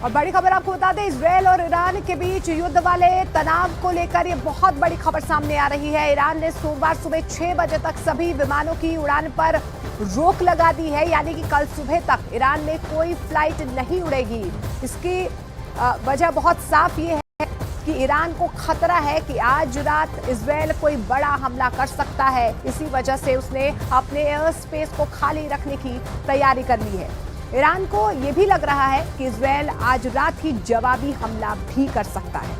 और बड़ी खबर आपको बता दें, इजरायल और ईरान के बीच युद्ध वाले तनाव को लेकर ये बहुत बड़ी खबर सामने आ रही है। ईरान ने सोमवार सुबह 6 बजे तक सभी विमानों की उड़ान पर रोक लगा दी है, यानी कि कल सुबह तक ईरान में कोई फ्लाइट नहीं उड़ेगी। इसकी वजह बहुत साफ ये है कि ईरान को खतरा है कि आज रात इजरायल कोई बड़ा हमला कर सकता है। इसी वजह से उसने अपने एयर स्पेस को खाली रखने की तैयारी कर ली है। ईरान को यह भी लग रहा है कि इजरायल आज रात ही जवाबी हमला भी कर सकता है।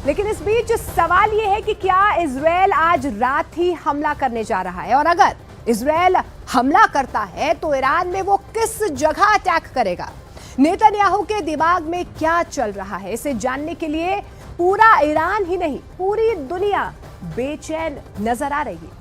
लेकिन इस बीच सवाल यह है कि क्या इजरायल आज रात ही हमला करने जा रहा है, और अगर इजरायल हमला करता है तो ईरान में वो किस जगह अटैक करेगा। नेतन्याहू के दिमाग में क्या चल रहा है, इसे जानने के लिए पूरा ईरान ही नहीं पूरी दुनिया बेचैन नजर आ रही है।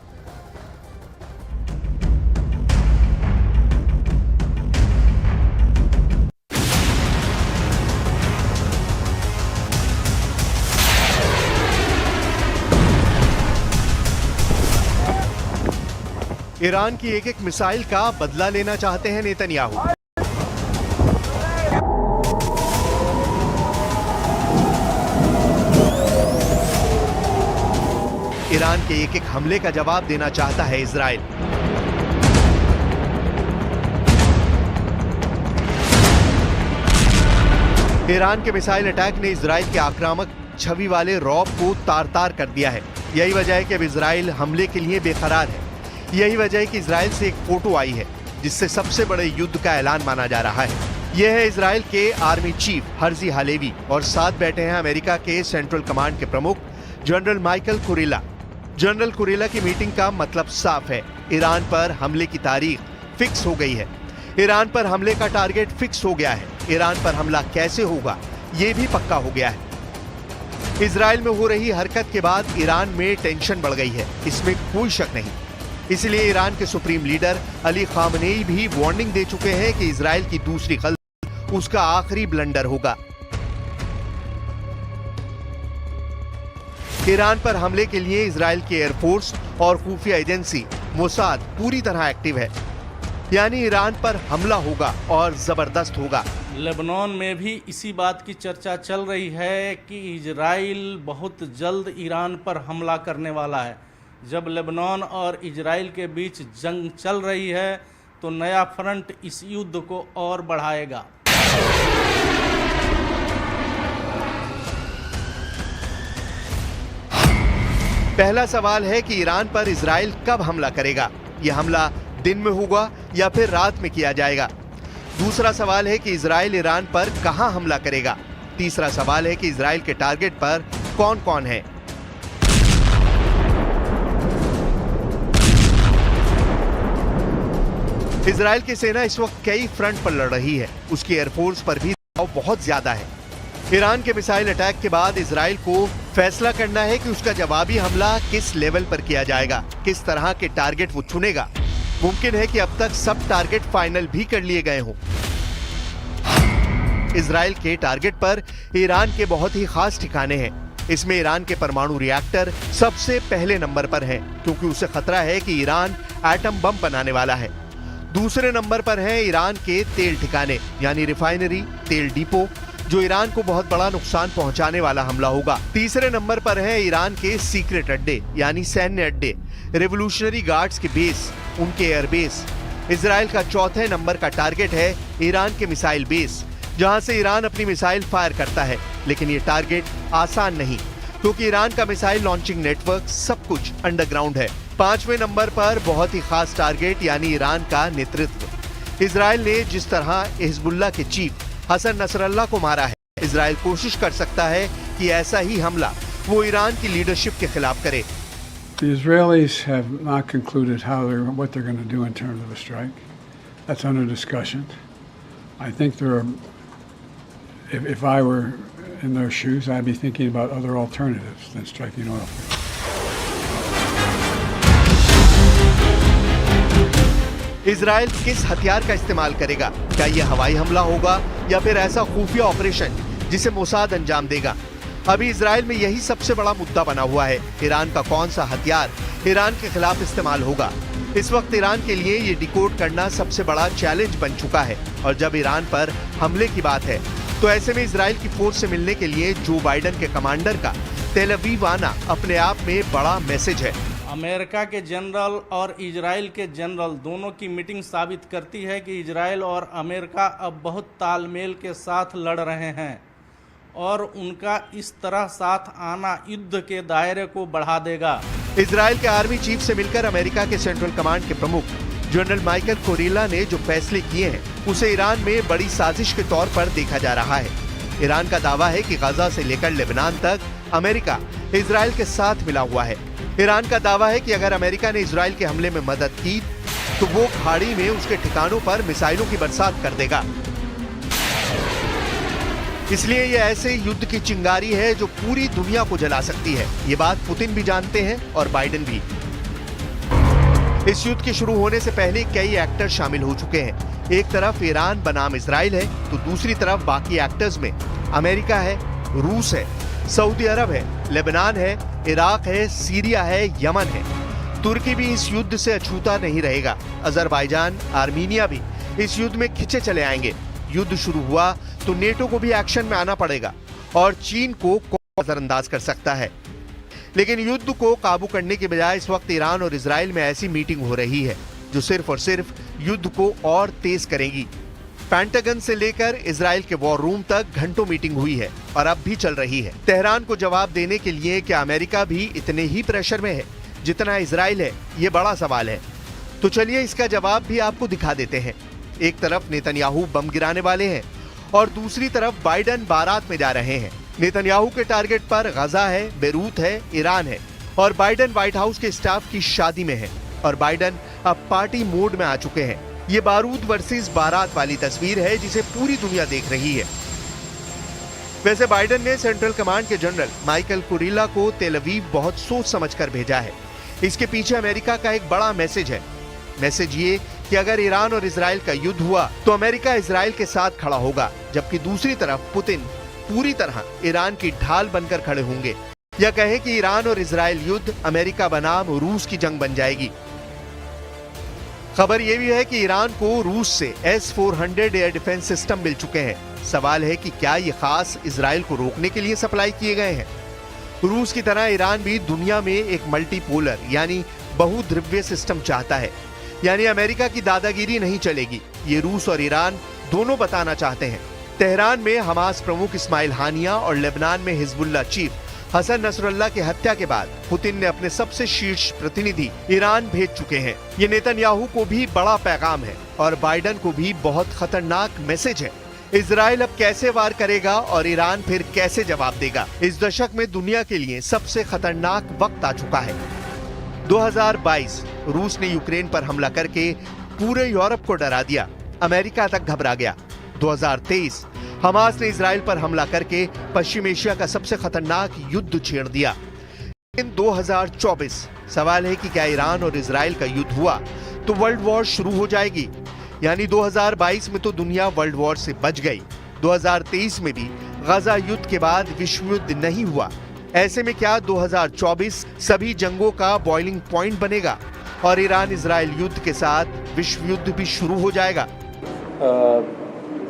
ईरान की एक एक मिसाइल का बदला लेना चाहते हैं नेतन्याहू। ईरान के एक एक हमले का जवाब देना चाहता है इजराइल। ईरान के मिसाइल अटैक ने इजराइल के आक्रामक छवि वाले रौब को तार-तार कर दिया है। यही वजह है कि अब इजराइल हमले के लिए बेकरार है। यही वजह है कि इजराइल से एक फोटो आई है जिससे सबसे बड़े युद्ध का ऐलान माना जा रहा है। यह है इजराइल के आर्मी चीफ हर्जी हालेवी और साथ बैठे हैं अमेरिका के सेंट्रल कमांड के प्रमुख general Michael Kurilla. General Kurilla की मीटिंग का मतलब साफ है, ईरान पर हमले की तारीख फिक्स हो गई है। ईरान पर हमले का टारगेट फिक्स हो गया है। ईरान पर हमला कैसे होगा यह भी पक्का हो गया है। इजराइल में हो रही हरकत के बाद ईरान में टेंशन बढ़ गई है, इसमें कोई शक नहीं। इसलिए ईरान के सुप्रीम लीडर अली खामनेई भी वार्निंग दे चुके हैं कि इजराइल की दूसरी गलती उसका आखिरी ब्लंडर होगा। ईरान पर हमले के लिए इजराइल की एयरफोर्स और खुफिया एजेंसी मोसाद पूरी तरह एक्टिव है, यानी ईरान पर हमला होगा और जबरदस्त होगा। लेबनान में भी इसी बात की चर्चा चल रही है कि इजराइल बहुत जल्द ईरान पर हमला करने वाला है। जब लेबनान और इजराइल के बीच जंग चल रही है तो नया फ्रंट इस युद्ध को और बढ़ाएगा। पहला सवाल है कि ईरान पर इजराइल कब हमला करेगा। यह हमला दिन में होगा या फिर रात में किया जाएगा। दूसरा सवाल है कि इजराइल ईरान पर कहां हमला करेगा। तीसरा सवाल है कि इजराइल के टारगेट पर कौन कौन है। इजराइल की सेना इस वक्त कई फ्रंट पर लड़ रही है, उसकी एयरफोर्स पर भी दबाव बहुत ज्यादा है। ईरान के मिसाइल अटैक के बाद इजराइल को फैसला करना है कि उसका जवाबी हमला किस लेवल पर किया जाएगा, किस तरह के टारगेट वो चुनेगा। मुमकिन है कि अब तक सब टारगेट फाइनल भी कर लिए गए हों। इजराइल के टारगेट पर ईरान के बहुत ही खास ठिकाने हैं। इसमें ईरान के परमाणु रिएक्टर सबसे पहले नंबर पर हैं, क्योंकि उसे खतरा है कि ईरान एटम बम बनाने वाला है। दूसरे नंबर पर हैं ईरान के तेल ठिकाने, यानी रिफाइनरी, तेल डिपो, जो ईरान को बहुत बड़ा नुकसान पहुंचाने वाला हमला होगा। तीसरे नंबर पर है ईरान के सीक्रेट अड्डे, यानी सैन्य अड्डे, रेवोल्यूशनरी गार्ड्स के बेस, उनके एयरबेस। इजराइल का चौथे नंबर का टारगेट है ईरान के मिसाइल बेस, जहां से ईरान अपनी मिसाइल फायर करता है। लेकिन ये टारगेट आसान नहीं, क्योंकि ईरान का मिसाइल लॉन्चिंग नेटवर्क सब कुछ अंडरग्राउंड है। पांचवें नंबर पर बहुत ही खास टारगेट, यानी ईरान का नेतृत्व। इजराइल ने जिस तरह हिजबुल्लाह के चीफ हसन नसरल्लाह को मारा है, इजराइल कोशिश कर सकता है कि ऐसा ही हमला वो ईरान की लीडरशिप के खिलाफ करे। The Israelis have not concluded what they're going to do in terms of a strike. That's under discussion. I think if I were in their shoes, I'd be thinking about other alternatives than striking oil fields. Israel किस हथियार का इस्तेमाल करेगा? क्या यह हवाई हमला होगा या फिर ऐसा खुफिया ऑपरेशन जिसे मोसाद अंजाम देगा? अभी इजराइल में यही सबसे बड़ा मुद्दा बना हुआ है। ईरान का कौन सा हथियार ईरान के खिलाफ इस्तेमाल होगा? इस वक्त ईरान के लिए ये डिकोड करना सबसे बड़ा चैलेंज बन चुका है। और जब ईरान पर हमले की बात है तो ऐसे में इजराइल की फोर्स से मिलने के लिए जो बाइडन के कमांडर का तेल अवीव आना अपने आप में बड़ा मैसेज है। अमेरिका के जनरल और इजराइल के जनरल दोनों की मीटिंग साबित करती है कि इजराइल और अमेरिका अब बहुत तालमेल के साथ लड़ रहे हैं और उनका इस तरह साथ आना युद्ध के दायरे को बढ़ा देगा। इजराइल के आर्मी चीफ से मिलकर अमेरिका के सेंट्रल कमांड के प्रमुख जनरल माइकल कोरेला ने जो फैसले किए हैं उसे ईरान में बड़ी साजिश के तौर पर देखा जा रहा है। ईरान का दावा है कि गाजा से लेकर लेबनान तक अमेरिका इजराइल के साथ मिला हुआ है। ईरान का दावा है कि अगर अमेरिका ने इजराइल के हमले में मदद की तो वो खाड़ी में उसके ठिकानों पर मिसाइलों की बरसात कर देगा। इसलिए ये ऐसे युद्ध की चिंगारी है जो पूरी दुनिया को जला सकती है। ये बात पुतिन भी जानते हैं और बाइडेन भी। इस युद्ध के शुरू होने से पहले कई एक्टर शामिल हो चुके हैं। एक तरफ ईरान बनाम इजराइल है तो दूसरी तरफ बाकी एक्टर्स में अमेरिका है, रूस है, सऊदी अरब है, लेबनान है, इराक है, सीरिया है, यमन है। तुर्की भी इस युद्ध से अछूता नहीं रहेगा। अजरबैजान, आर्मीनिया भी इस युद्ध में खिंचे चले आएंगे। युद्ध शुरू हुआ तो नेटो को भी एक्शन में आना पड़ेगा और चीन को नजरअंदाज कर सकता है। लेकिन युद्ध को काबू करने के बजाय इस वक्त ईरान और इजराइल में ऐसी मीटिंग हो रही है जो सिर्फ और सिर्फ युद्ध को और तेज करेगी। पेंटागन से लेकर इजराइल के वॉर रूम तक घंटों मीटिंग हुई है और अब भी चल रही है। तेहरान को जवाब देने के लिए क्या अमेरिका भी इतने ही प्रेशर में है जितना इजराइल है, ये बड़ा सवाल है। तो चलिए इसका जवाब भी आपको दिखा देते हैं। एक तरफ नेतन्याहू बम गिराने वाले हैं और दूसरी तरफ बाइडन बारात में जा रहे हैं। नेतन्याहू के टारगेट पर गाजा है, बेरूत है, ईरान है और बाइडन व्हाइट हाउस के स्टाफ की शादी में है और बाइडन अब पार्टी मोड में आ चुके हैं। ये बारूद वर्सेस बारात वाली तस्वीर है जिसे पूरी दुनिया देख रही है। वैसे बाइडन ने सेंट्रल कमांड के जनरल माइकल कोरेला को तेल अवीव बहुत सोच समझकर भेजा है। इसके पीछे अमेरिका का एक बड़ा मैसेज है। मैसेज ये कि अगर ईरान और इजराइल का युद्ध हुआ तो अमेरिका इजराइल के साथ खड़ा होगा, जबकि दूसरी तरफ पुतिन पूरी तरह ईरान की ढाल बनकर खड़े होंगे। या कहें कि ईरान और इजराइल युद्ध अमेरिका बनाम रूस की जंग बन जाएगी। खबर यह भी है कि ईरान को रूस से S-400 एयर डिफेंस सिस्टम मिल चुके हैं। सवाल है कि क्या ये खास इजराइल को रोकने के लिए सप्लाई किए गए हैं। रूस की तरह ईरान भी दुनिया में एक मल्टीपोलर यानी बहुध्रुवीय सिस्टम चाहता है। यानी अमेरिका की दादागिरी नहीं चलेगी, ये रूस और ईरान दोनों बताना चाहते हैं। तेहरान में हमास प्रमुख इस्माइल हानिया और लेबनान में हिजबुल्लाह चीफ हसन नसरुल्लाह की हत्या के बाद पुतिन ने अपने सबसे शीर्ष प्रतिनिधि ईरान भेज चुके हैं। ये नेतन्याहू को भी बड़ा पैगाम है और बाइडन को भी बहुत खतरनाक मैसेज है। इजराइल अब कैसे वार करेगा और ईरान फिर कैसे जवाब देगा। इस दशक में दुनिया के लिए सबसे खतरनाक वक्त आ चुका है। 2022 रूस ने यूक्रेन पर हमला करके पूरे यूरोप को डरा दिया, अमेरिका तक घबरा गया। 2023 हमास ने इजराइल पर हमला करके पश्चिम एशिया का सबसे खतरनाक युद्ध छेड़ दिया। लेकिन 2024 सवाल है कि क्या ईरान और इजराइल का युद्ध हुआ तो वर्ल्ड वॉर शुरू हो जाएगी। यानी 2022 में तो दुनिया वर्ल्ड वॉर से बच गई। 2023 में भी गाजा युद्ध के बाद विश्व युद्ध नहीं हुआ। ऐसे में क्या 2024 सभी जंगों का बॉइलिंग पॉइंट बनेगा और ईरान इजराइल युद्ध के साथ विश्व युद्ध भी शुरू हो जाएगा।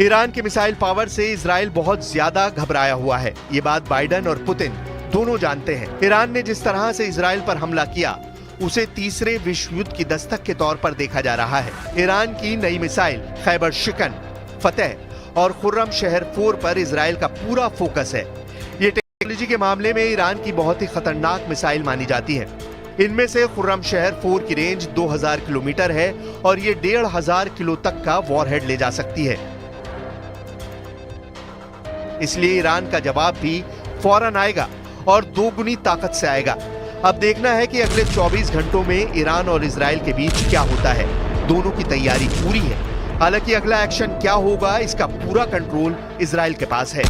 ईरान के मिसाइल पावर से इजराइल बहुत ज्यादा घबराया हुआ है। ये बात बाइडन और पुतिन दोनों जानते हैं। ईरान ने जिस तरह से इजराइल पर हमला किया उसे तीसरे विश्व युद्ध की दस्तक के तौर पर देखा जा रहा है। ईरान की नई मिसाइल खैबर शिकन, फतेह और खुर्रम शहर 4 पर इजराइल का पूरा फोकस है। ये टेक्नोलॉजी के मामले में ईरान की बहुत ही खतरनाक मिसाइल मानी जाती है। इनमें से खुर्रम शहर 4 की रेंज 2000 किलोमीटर है और ये 1500 किलो तक का वॉरहेड ले जा सकती है। इसलिए ईरान का जवाब भी फौरन आएगा और दोगुनी ताकत से आएगा। अब देखना है कि अगले 24 घंटों में ईरान और इजराइल के बीच क्या होता है। दोनों की तैयारी पूरी है। हालांकि अगला एक्शन क्या होगा इसका पूरा कंट्रोल इजराइल के पास है।